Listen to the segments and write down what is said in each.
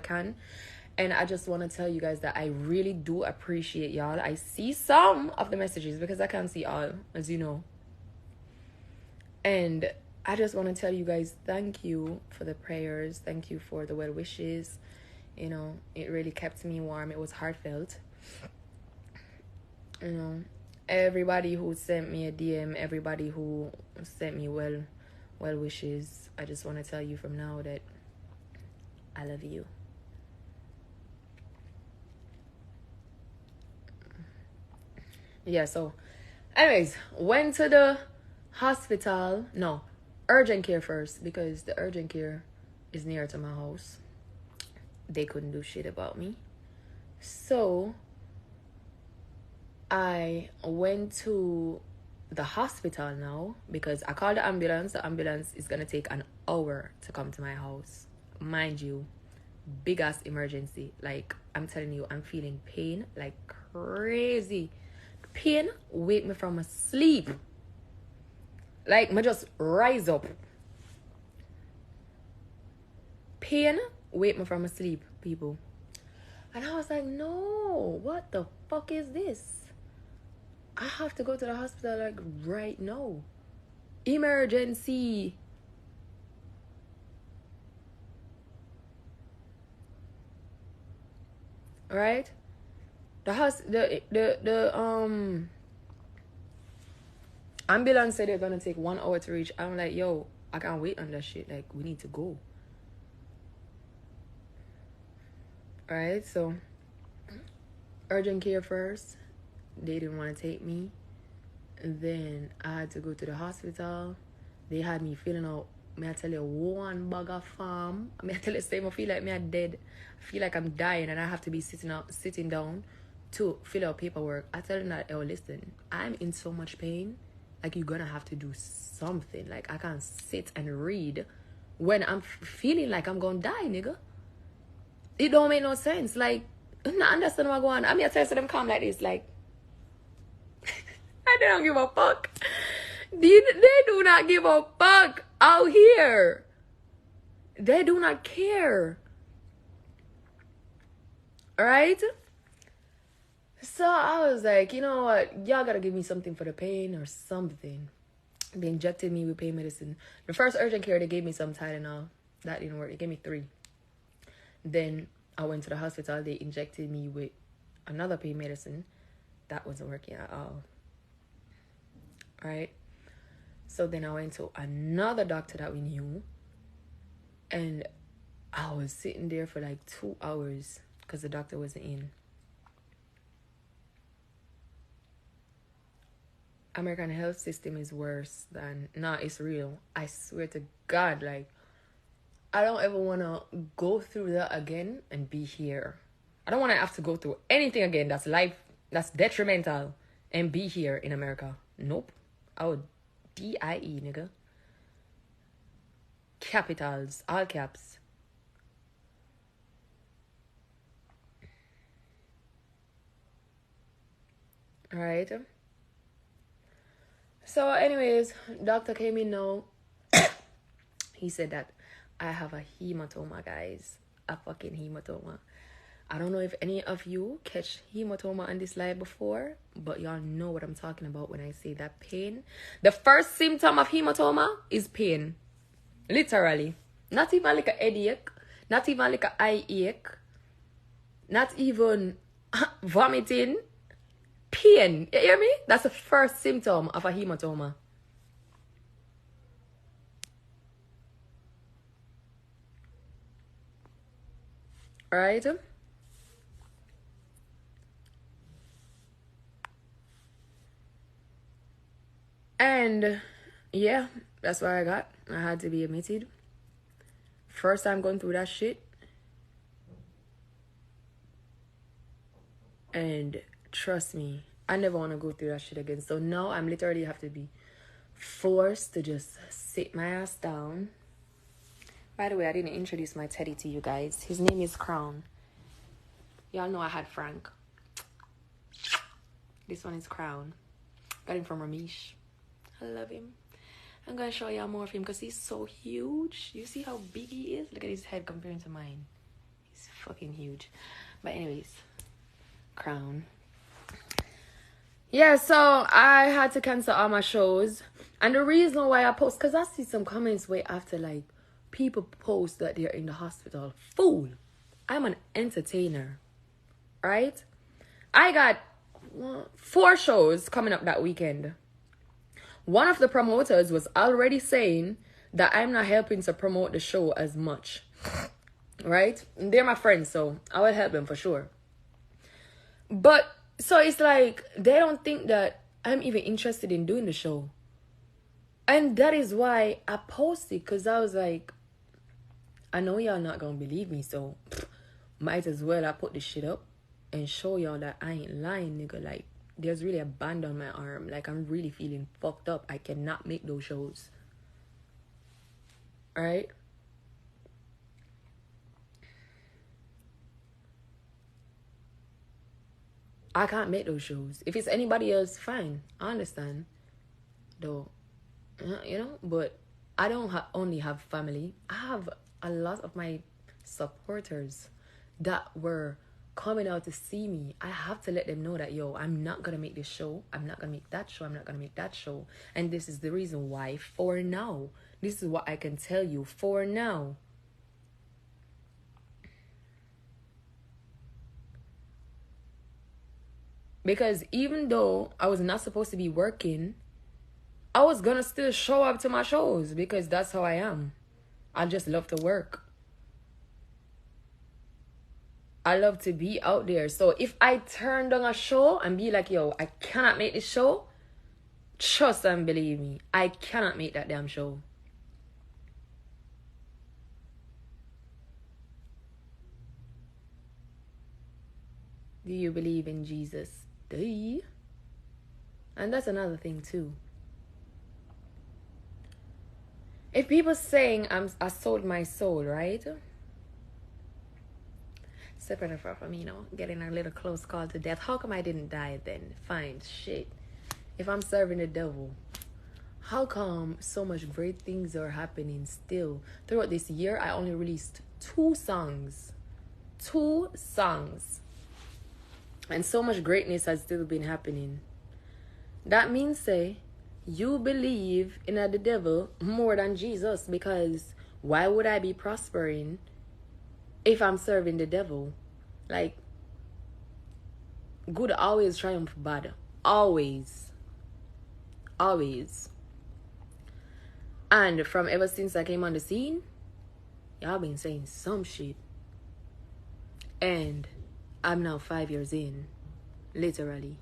can. And I just want to tell you guys that I really do appreciate y'all. I see some of the messages because I can't see all, as you know. And I just want to tell you guys, thank you for the prayers. Thank you for the well wishes. You know, it really kept me warm. It was heartfelt. You know, everybody who sent me a DM, everybody who sent me well wishes, I just want to tell you from now that I love you. Yeah, so anyways, went to the hospital. No, urgent care first, because the urgent care is near to my house. They couldn't do shit about me. So I went to the hospital now because I called the ambulance. The ambulance is gonna take an hour to come to my house. Mind you, big ass emergency. Like, I'm telling you, I'm feeling pain like crazy. Pain wake me from a sleep. Like, me just rise up. Pain wake me from a sleep, people. And I was like, no, what the fuck is this? I have to go to the hospital like right now. Emergency. Right? The ambulance said they're gonna take 1 hour to reach. I'm like, yo, I can't wait on that shit. Like, we need to go. Alright, so urgent care first. They didn't want to take me. And then I had to go to the hospital. They had me filling out, may I tell you, one bag of form. May I tell you, I feel like I'm dead. I feel like I'm dying and I have to be sitting down to fill out paperwork. I tell them that, oh, listen, I'm in so much pain. Like, you're gonna have to do something. Like, I can't sit and read when I'm feeling like I'm gonna die, nigga. It don't make no sense. Like, I don't understand what's going on. I mean, I tell them calm like this, like, I don't give a fuck. They do not give a fuck out here. They do not care. Alright? So I was like, you know what? Y'all gotta give me something for the pain or something. They injected me with pain medicine. The first urgent care, they gave me some Tylenol. That didn't work. They gave me 3. Then I went to the hospital. They injected me with another pain medicine. That wasn't working at all. Right? So then I went to another doctor that we knew. And I was sitting there for like 2 hours because the doctor wasn't in. American health system is worse than... Nah, it's real. I swear to God, like, I don't ever want to go through that again and be here. I don't want to have to go through anything again that's detrimental and be here in America. Nope. I would DIE, nigga. Capitals, all caps. Alright. So anyways, doctor came in now. He said that I have a hematoma, guys. A fucking hematoma. I don't know if any of you catch hematoma on this live before, but y'all know what I'm talking about when I say that pain. The first symptom of hematoma is pain. Literally. Not even like a headache. Not even like a eye ache. Not even vomiting. Pain. You hear me? That's the first symptom of a hematoma. Alright? And yeah, that's what I got. I had to be admitted. First time going through that shit. And trust me, I never want to go through that shit again. So now I'm literally have to be forced to just sit my ass down. By the way, I didn't introduce my teddy to you guys. His name is Crown. Y'all know I had Frank. This one is Crown. Got him from Ramesh. I love him. I'm going to show y'all more of him because he's so huge. You see how big he is? Look at his head compared to mine. He's It's fucking huge. But anyways, crown. Yeah, so I had to cancel all my shows. And the reason why I post, because I see some comments way after, like, people post that they're in the hospital. Fool. I'm an entertainer. Right? I got 4 shows coming up that weekend. One of the promoters was already saying that I'm not helping to promote the show as much. Right? They're my friends, so I will help them for sure. But, so it's like, they don't think that I'm even interested in doing the show. And that is why I posted, because I was like, I know y'all not gonna believe me, so might as well I put this shit up and show y'all that I ain't lying, nigga. Like, there's really a band on my arm. Like, I'm really feeling fucked up. I cannot make those shows. Alright? I can't make those shows. If it's anybody else, fine. I understand. Though, you know, but I don't only have family. I have a lot of my supporters that were coming out to see me. I have to let them know that, yo, I'm not gonna make this show. I'm not gonna make that show. I'm not gonna make that show. And this is the reason why for now. This is what I can tell you for now. Because even though I was not supposed to be working, I was gonna still show up to my shows because that's how I am. I just love to work. I love to be out there. So if I turn down a show and be like, yo, I cannot make this show, trust and believe me, I cannot make that damn show. Do you believe in Jesus? Do you? And that's another thing too. If people saying I sold my soul, right? Separate from me, you know, getting a little close call to death. How come I didn't die then? Fine, shit. If I'm serving the devil, how come so much great things are happening still? Throughout this year, I only released 2 songs. 2 songs. And so much greatness has still been happening. That means, say, you believe in the devil more than Jesus, because why would I be prospering if I'm serving the devil? Like, good always triumph bad. Always. Always. And from ever since I came on the scene, y'all been saying some shit. And I'm now 5 years in. Literally.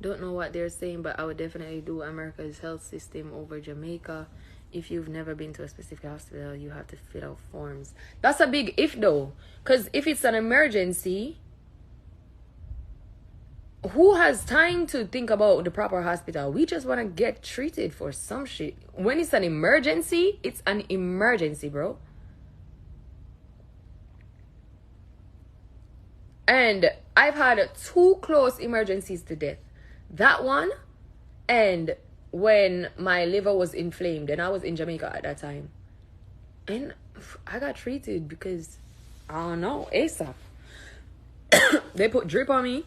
Don't know what they're saying, but I would definitely do America's health system over Jamaica. If you've never been to a specific hospital, you have to fill out forms. That's a big if though. Because if it's an emergency, who has time to think about the proper hospital? We just want to get treated for some shit. When it's an emergency, it's an emergency, bro. And I've had 2 close emergencies to death. That one, and when my liver was inflamed, and I was in Jamaica at that time. And I got treated because, I don't know, ASAP. They put drip on me.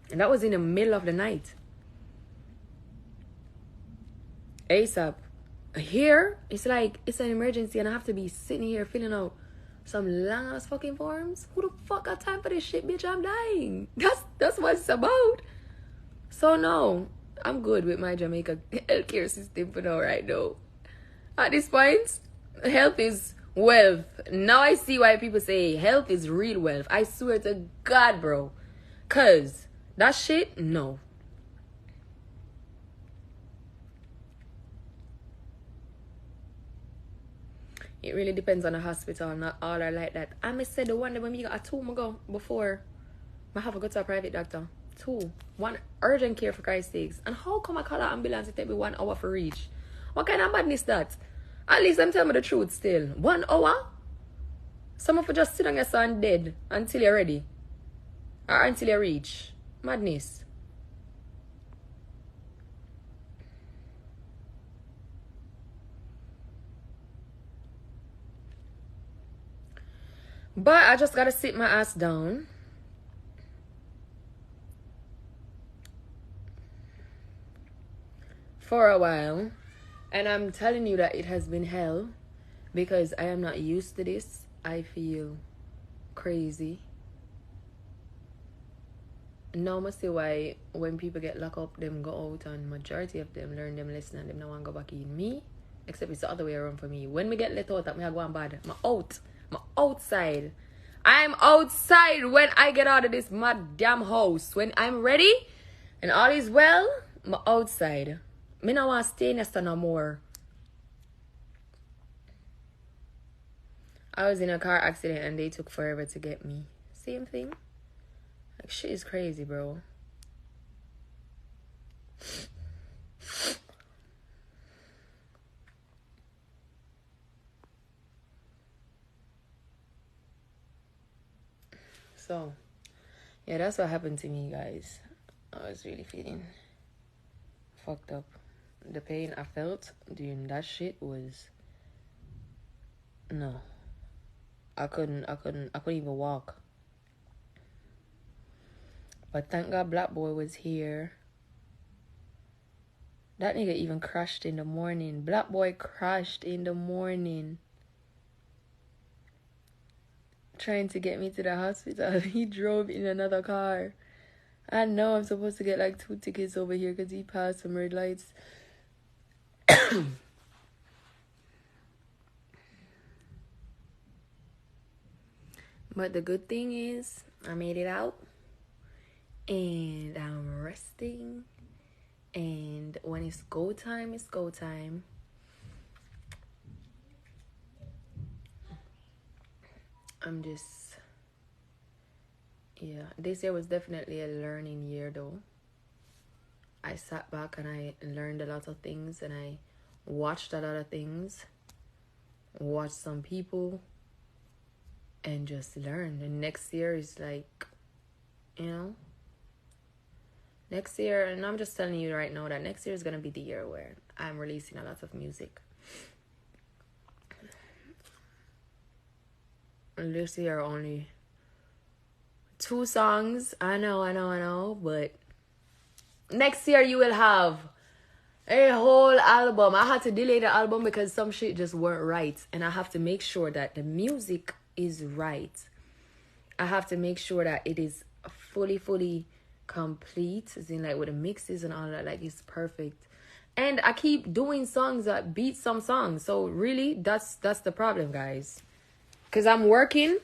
And that was in the middle of the night. ASAP. Here, it's like, it's an emergency and I have to be sitting here filling out some long ass fucking forms. Who the fuck got time for this shit, bitch? I'm dying. That's what it's about. So no, I'm good with my Jamaica healthcare system for now, right now. At this point, health is wealth. Now I see why people say health is real wealth. I swear to God, bro. Cause that shit, no. It really depends on the hospital. Not all are like that. I must say the one that when we got a 2 ago before, I have to go to a private doctor. 2. 1 urgent care for Christ's sakes. And how come I call an ambulance to take me 1 hour for reach? What kind of madness that? At least them tell me the truth still. 1 hour? Some of you just sit on your son dead until you're ready. Or until you reach. Madness. But I just gotta sit my ass down. For a while. And I'm telling you that it has been hell. Because I am not used to this. I feel crazy. Now I see why when people get locked up, them go out and majority of them learn them lesson and them no want go back in. Me, except it's the other way around for me. When me get let out, that me I go and bad. I'm out. I'm outside. I'm outside when I get out of this mad damn house. When I'm ready and all is well, I'm outside. Me no want to stay in this no more. I was in a car accident and they took forever to get me. Same thing. Like, shit is crazy, bro. So, yeah, that's what happened to me, guys. I was really feeling fucked up. The pain I felt during that shit was... No. I couldn't even walk. But thank God Black Boy was here. That nigga even crashed in the morning. Black Boy crashed in the morning. Trying to get me to the hospital. He drove in another car. I know I'm supposed to get like 2 tickets over here because he passed some red lights. But the good thing is I made it out. And I'm resting. And when it's go time, it's go time. I'm just... Yeah, this year was definitely a learning year though. I sat back and I learned a lot of things. And I watched a lot of things. Watched some people. And just learned. And next year is like... You know... Next year, and I'm just telling you right now that next year is going to be the year where I'm releasing a lot of music. And this year only 2 songs. I know. But next year you will have a whole album. I had to delay the album because some shit just weren't right. And I have to make sure that the music is right. I have to make sure that it is fully complete, as in like with the mixes and all that, like it's perfect. And I keep doing songs that beat some songs, so really that's the problem, guys, because I'm working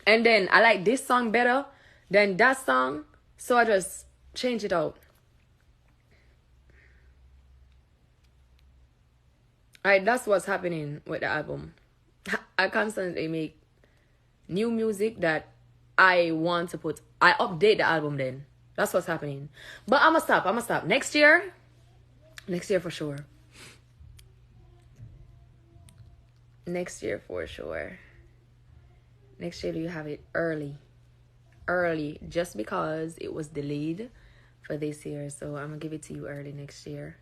and then I like this song better than that song, so I just change it out. Alright, that's what's happening with the album. I constantly make new music that I want to put. I update the album then. That's what's happening. But I'ma stop. Next year for sure. Next year for sure. Next year you have it early. Just because it was delayed for this year. So I'm gonna give it to you early next year.